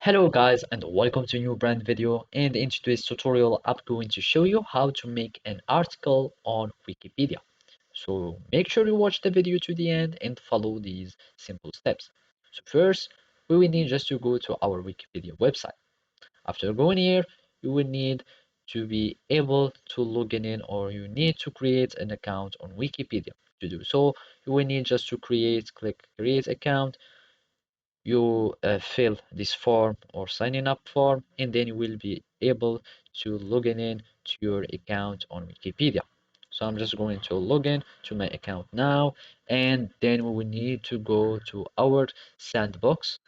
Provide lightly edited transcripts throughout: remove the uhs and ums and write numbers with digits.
Hello guys and welcome to a new brand video, and in today's tutorial I'm going to show you how to make an article on Wikipedia. So make sure you watch the video to the end and follow these simple steps. So first we will need just to go to our Wikipedia website. After going here you will need to be able to log in, or you need to create an account on Wikipedia. To do so you will need just to click create account. You fill this form or signing up form, and then you will be able to log in to your account on Wikipedia. So I'm just going to log in to my account now, and then we will need to go to our sandbox.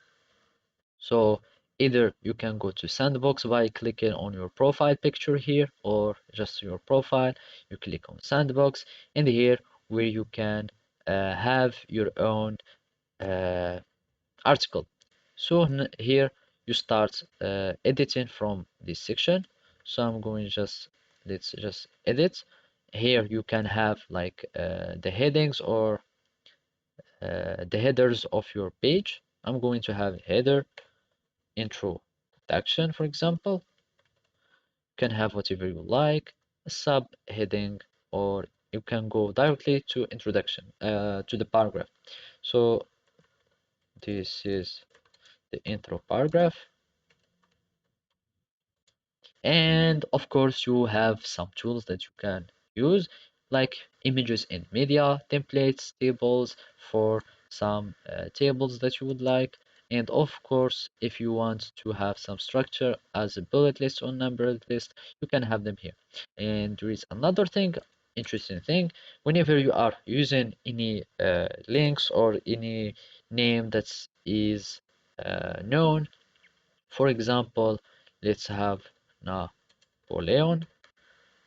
So either you can go to sandbox by clicking on your profile picture here, or just your profile you click on sandbox, and here where you can have your own uh, article. So here you start editing from this section. So I'm going let's just edit. Here you can have like the headings or the headers of your page. I'm going to have header, introduction, for example. You can have whatever you like, a subheading, or you can go directly to introduction to the paragraph. So this is the intro paragraph. And of course you have some tools that you can use, like images in media, templates, tables for some tables that you would like. And of course if you want to have some structure as a bullet list or numbered list, you can have them here. And there is another thing, interesting thing, whenever you are using any links or any name that is known. For example, let's have Napoleon,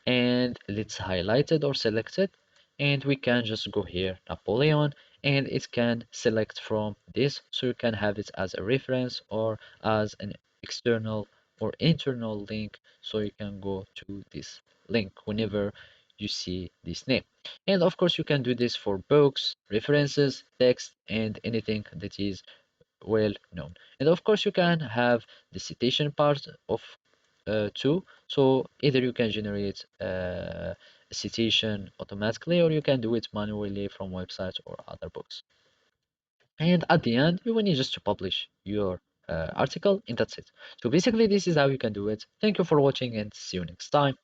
and let's highlight it or select it, and we can just go here Napoleon, and it can select from this, so you can have it as a reference or as an external or internal link, so you can go to this link whenever you see this name. And of course you can do this for books, references, text, and anything that is well known. And of course you can have the citation part of too. So either you can generate a citation automatically, or you can do it manually from websites or other books. And at the end you will need just to publish your article, and that's it. So basically this is how you can do it. Thank you for watching and see you next time.